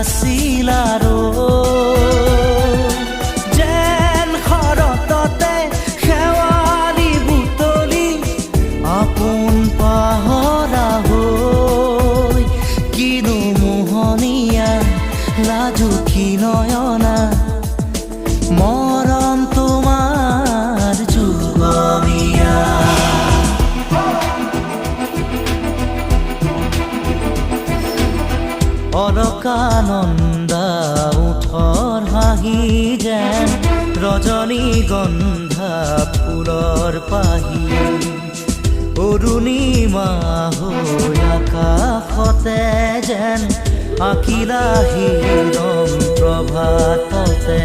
আছিল আৰু যেন শৰততে শেৱালি বুটলি আপোন পাহৰা হৈ কিনো মোহনীয়া লাজুকী নয়না মৰম তোমাৰ যুগমীয়া অলকানন্দা ওঠৰ হাঁহি যেন ৰজনীগন্ধা ফুলৰ পাহি অৰুণিমা হৈ আকাশতে যেন আঁকিলা হিৰণ প্ৰভাততে